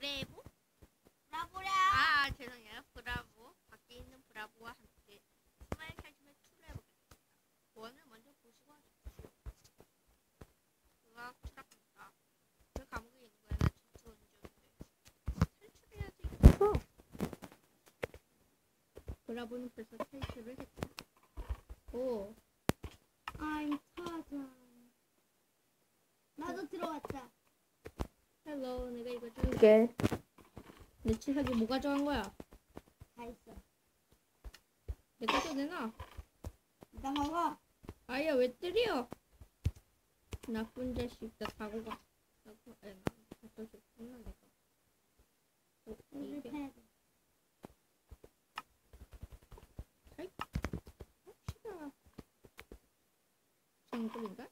브레보? 브라보라. 아 죄송해요. 브라보. 밖에 있는 브라보와 함께 스마일 탈춤의 2를 해보겠습니다. 원을 먼저 보시고 하십시오. 그가 추락합니다. 그 감옥에 있는 거야. 나 진짜 언제 탈출해야지. 브라보는 벌써 탈출을 했다. 오. I'm 타잔. 나도 들어왔다. 헬로, 내가 이거 줄게. 내 치사기 뭐가 좋아한 거야? 다 있어. 내 것도 내놔. 나 먹어. 아야 왜 때려? 나쁜 자식, 나 사고가. 나 벌써 줬구나 내가. 이걸 이게 패야 돼. 합시다. 정글인가?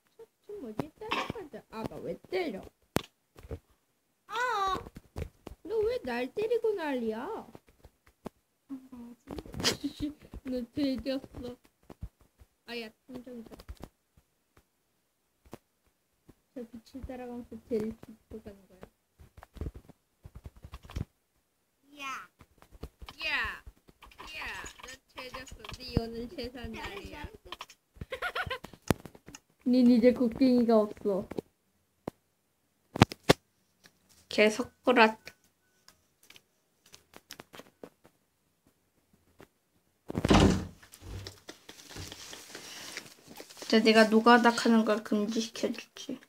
저 뭐지? 때려가자. 아가 왜 때려? 아. 너 왜 날 때리고 난리야? 뭐지? 너 돼지였어. 아야 탐정이다. 저 빛을 따라가면서 제일 깊고 가는 거야. 야. 야, 너 돼졌어. 네 오늘 재산 날이야. 닌 이제 곡괭이가 없어. 계속 끌었. 자, 내가 노가닥 하는 걸 금지시켜주지.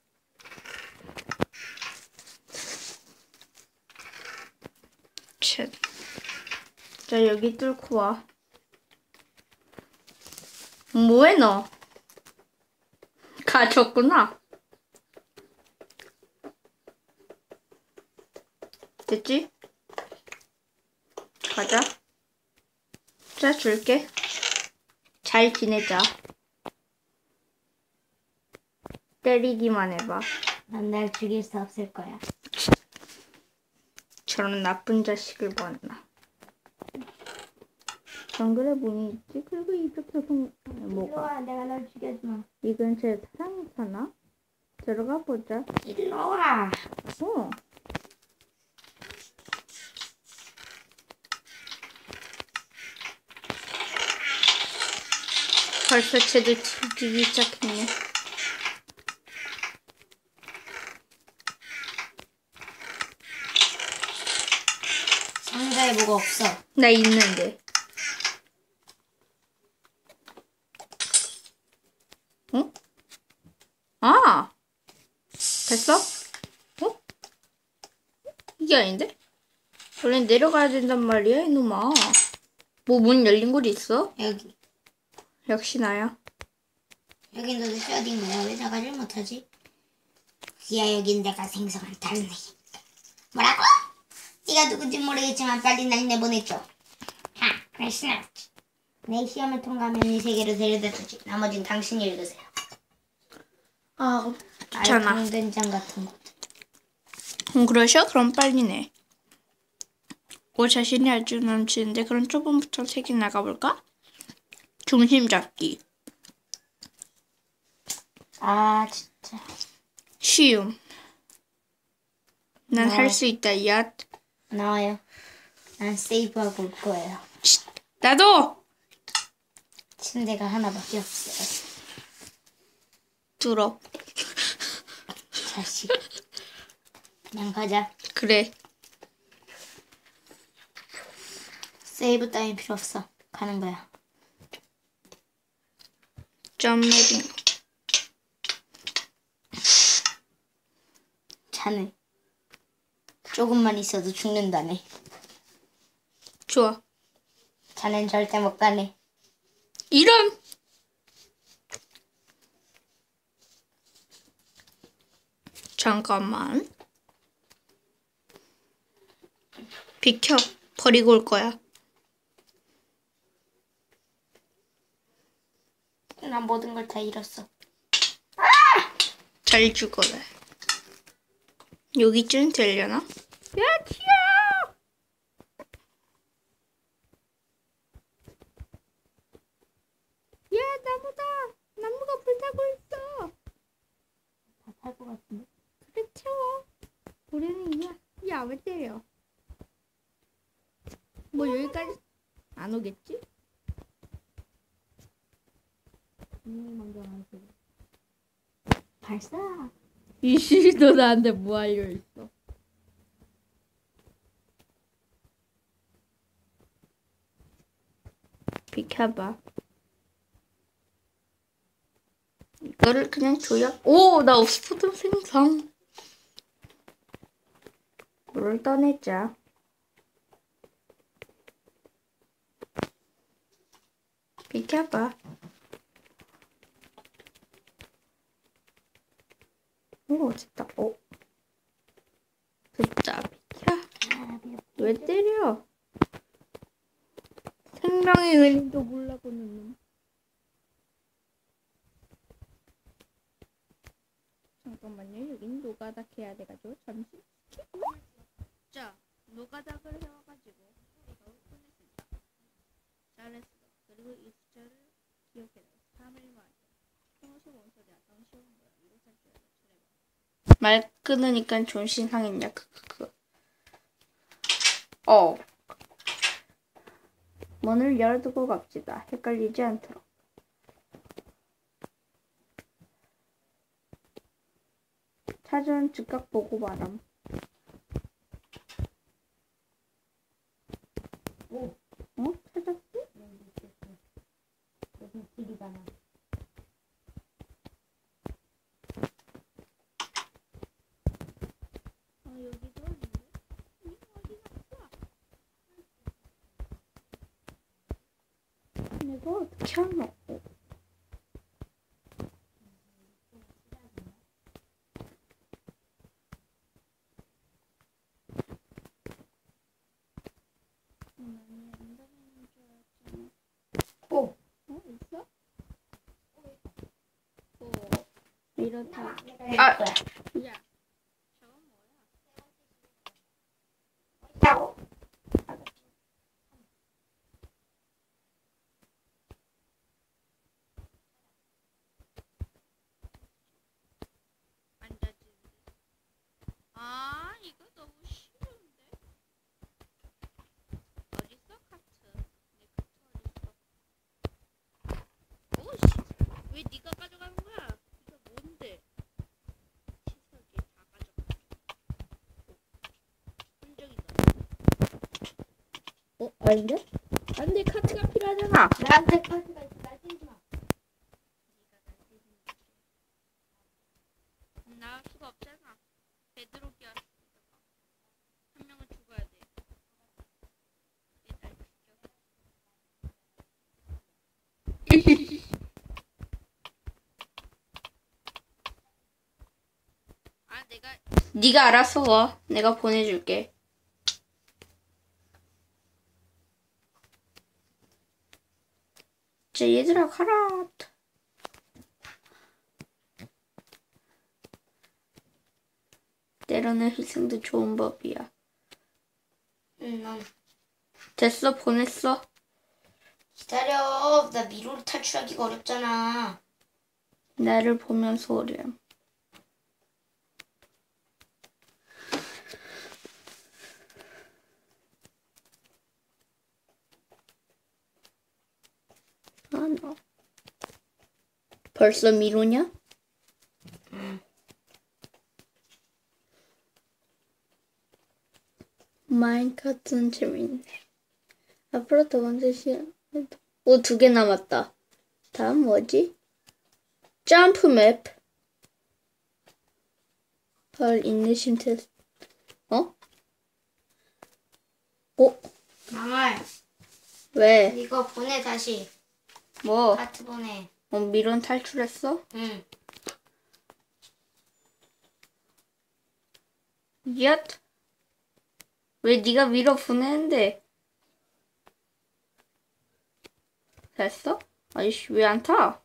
쳇. 자, 여기 뚫고 와. 뭐해, 너? 가졌구나. 됐지? 가자. 자, 줄게. 잘 지내자. 때리기만 해봐. 난 날 죽일 수 없을 거야. 저런 나쁜 자식을 봤나. 정글에 문이 있지? 그리고 이렇게 뭐가? 일로와, 내가 널 죽여주마. 이 근처에 사람이 사나? 들어가 보자. 일로와. 어. 벌써 쟤도 죽이기 시작했네. 상자에 뭐가 없어. 나 있는데. 어? 아! 됐어? 어? 이게 아닌데? 원래 내려가야 된단 말이야, 이놈아. 뭐 문 열린 곳이 있어? 여기. 역시 나야. 여긴 도대체 어딘 거야? 왜 나가질 못하지? 야, 여긴 내가 생성한 다른 애. 뭐라고? 네가 누군지 모르겠지만 빨리 날 내보내줘. 하, 그랬어. 내 시험을 통과하면 이 세계로 데려다주지. 나머진 당신이 읽으세요. 아, 귀찮아. 강된장 같은 거. 그러셔? 그럼 빨리 내. 오, 자신이 아주 넘치는데 그럼 초반부터 색이 나가볼까? 중심 잡기. 아, 진짜. 쉬움. 난 네. 할 수 있다, 야. 나와요. 난 세이브하고 올 거예요. 나도! 침대가 하나밖에 없어요. 들어. 자식. 그냥 가자. 그래. 세이브 따윈 필요 없어. 가는 거야. 점맵ing. 자네. 조금만 있어도 죽는다네. 좋아. 자넨 절대 못 가네. 이런! 잠깐만. 비켜. 버리고 올 거야. 난 모든 걸 다 잃었어. 잘 죽어라. 여기쯤 되려나? 야, 튀어! 야, 나무다! 나무가 불타고 있어! 다 탈 것 같은데? 그래, 태워. 우리는 야, 왜 때려? 뭐 여기까지 안 오겠지? 먼저 가시고. 발사. 이씨 너 나한테 뭐 알려 있어? 비켜봐. 이거를 그냥 줘야. 오, 나 옥스포드 생성. 물을 떠내자. 비켜봐. 오, 됐다. 오. 됐다. 비켜. 왜 때려? 생명의 은인도 몰라보는 놈. 잠깐만요. 여긴 노가닥 해야 돼가지고 잠시. 자, 노가닥을 해와가지고 이거 보냈습니다. 잘했어. 그리고 이 숫자를 기억해라. 3일 만에. 평소 원소리 아까 쉬운 거야. 이거 살펴야 돼. 말 끊으니까 존신 상했냐? 문을 열어두고 갑시다. 헷갈리지 않도록. 찾은 즉각 보고 말함. 오. 어? 찾았지? 무슨 길이가 나. 여기도 있는데? 이거 어디 갔어? 내가 어떻게 하노? 오. 있어? 이렇다. 아. 거야. 야, 저건 뭐야? 있다고. 앉아지는데. 아, 이거 너무 쉬운데? 어딨어, 카트? 내 카트 어딨어? 오씨, 왜 네가 가져가는 거야? 이거 뭔데? 치석이 다 가져가. 흔적이다. 아닌데? 안돼, 카트가 필요하잖아. 나한테 카드가 있어. 날 띄지 마. 나올 수가 없잖아. 베드로기 왔으니까 한 명은 죽어야 돼. 얘날 죽여. 아, 네가 알아서 와. 내가 보내줄게. 자, 얘들아 가라. 때로는 희생도 좋은 법이야. 넌 됐어, 보냈어. 기다려. 나 미로를 탈출하기가 어렵잖아. 나를 보면서 오렴. 아, 너. 벌써 미로냐? 마인크래프트는 재밌네. 앞으로 더 번째 시간. 오, 2개 남았다. 다음 뭐지? 점프 맵. 헐, 인내심 테스트. 어? 오, 망할. 왜? 이거 보내 다시. 뭐? 카트 보내. 미론 탈출했어? 응. 얏. 왜 네가 밀어 보내는데? 됐어? 아이씨, 왜 안 타?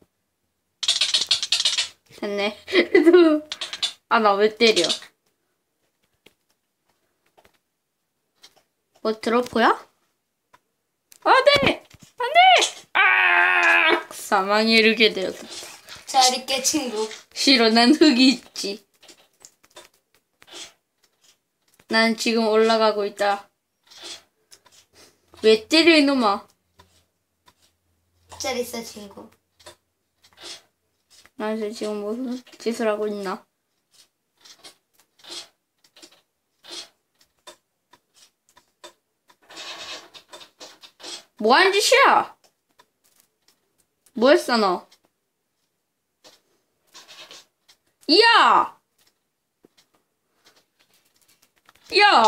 됐네. 아, 나 왜 때려? 뭐 드롭이야? 안 돼! 안 돼! 아! 사망에 이르게 되었다. 잘 있게 친구. 싫어, 난 흙이 있지. 난 지금 올라가고 있다. 왜 때려 이놈아? 잘 있어 친구. 나한테 지금 무슨 짓을 하고 있나? 뭐 하는 짓이야? 뭐 했어 너? 야! 야!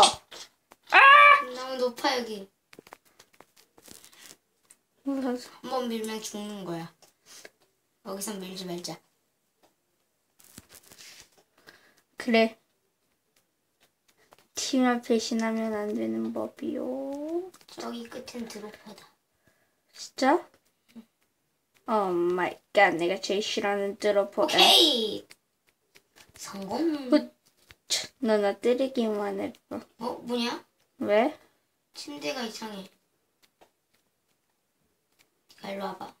너무 높아 여기. 무서워서. 한번 밀면 죽는 거야. 여기서 밀지 말자. 그래. 팀을 배신하면 안 되는 법이요. 저기 끝엔 드로퍼다. 진짜? 오 마이 갓, 내가 제일 싫어하는 드로퍼. 오케이. 성공. 너 나 때리기만 했어. 뭐냐? 왜? 침대가 이상해. 일로 와봐.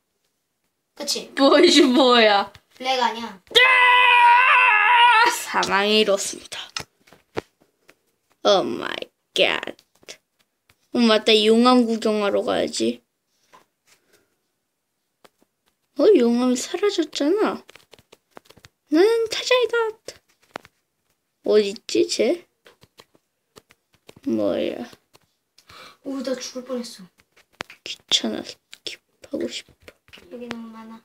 그치? 무엇이 뭐야? 블랙 아니야. 사망이 이렇습니다. 오 마이 갓. 맞다. 용암 구경하러 가야지. 용암이 사라졌잖아. 나는 타자이다. 어딨지, 쟤? 뭐야. 오, 나 죽을 뻔했어. 귀찮아. 킵하고 싶어. 여기 너무 많아.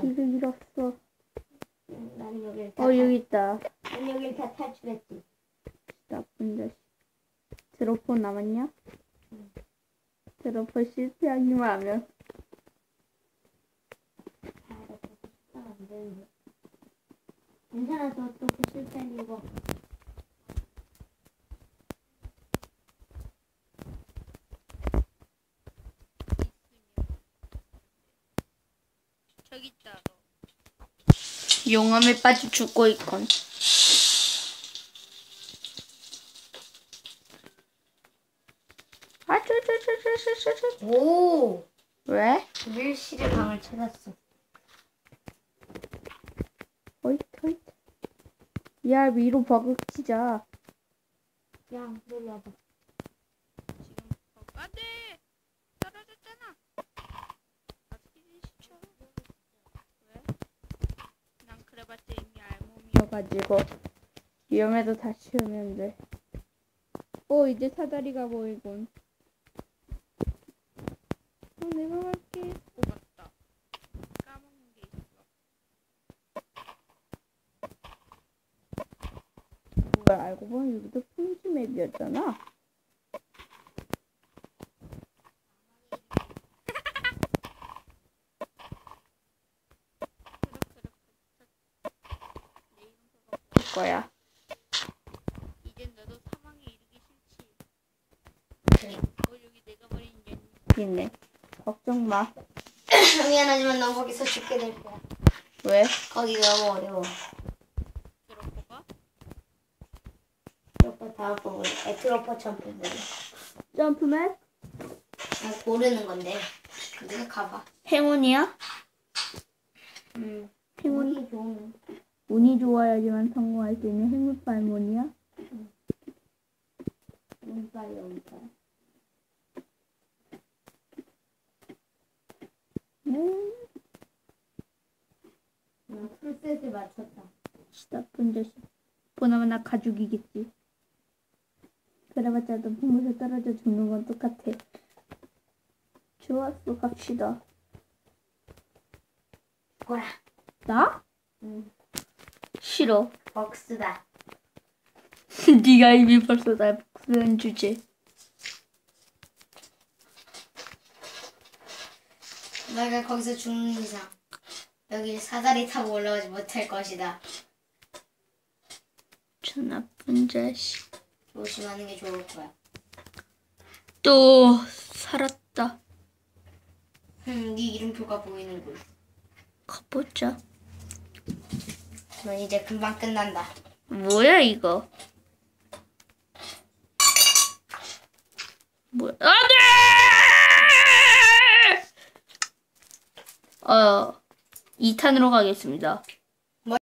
이거 잃었어. 나는 여기를 여기 있다. 난 여기를 다 탈출했지. 나쁜 자식. 드로퍼 남았냐? 드로퍼 실패하기만 하면. 괜찮아, 또 실패한 이거. 저기 있다. 용암에 빠져 죽고 있건. 오! 왜? 밀실의 방을 찾았어. 어이. 야, 위로 버그 치자. 야, 놀러 와봐. 지금 안 돼! 떨어졌잖아. 왜? 난 그래봤자 이미 알몸이어가지고 위험해도 다시 오면 돼. 이제 사다리가 보이군. 내가 갈게. 맞다. 까먹는 게 있어. 뭐야, 알고 보니 여기도 풍지 맵이었잖아. 거야. 이젠 너도 사망에 이르기 싫지. 그래. 여기 내가 버린 게 있네. 걱정 마. 미안하지만 넌 거기서 죽게 될 거야. 왜? 거기 너무 어려워. 드로퍼가? 드로퍼 다음 부분. 드로퍼 점프부분. 점프맨? 고르는 건데. 네가 가봐. 행운이야? 행운. 운이 좋은. 운이 좋아야지만 성공할 수 있는 행운 발문이야? 운빨이야, 운빨. 풀셋을 맞췄다. 나쁜 자식. 보나마나 가죽이겠지. 그래봤자 높은 곳에 떨어져 죽는 건 똑같아. 좋았어, 갑시다. 보라. 나? 싫어. 벅스다. 네가 이미 벌써 날 복수한 주제. 내가 거기서 죽는 이상 여기 사다리 타고 올라오지 못할 것이다. 저 나쁜 자식. 조심하는 게 좋을 거야. 또 살았다. 네 이름표가 보이는군. 가보자. 넌 이제 금방 끝난다. 뭐야 이거? 뭐야? 안돼! 2탄으로 가겠습니다.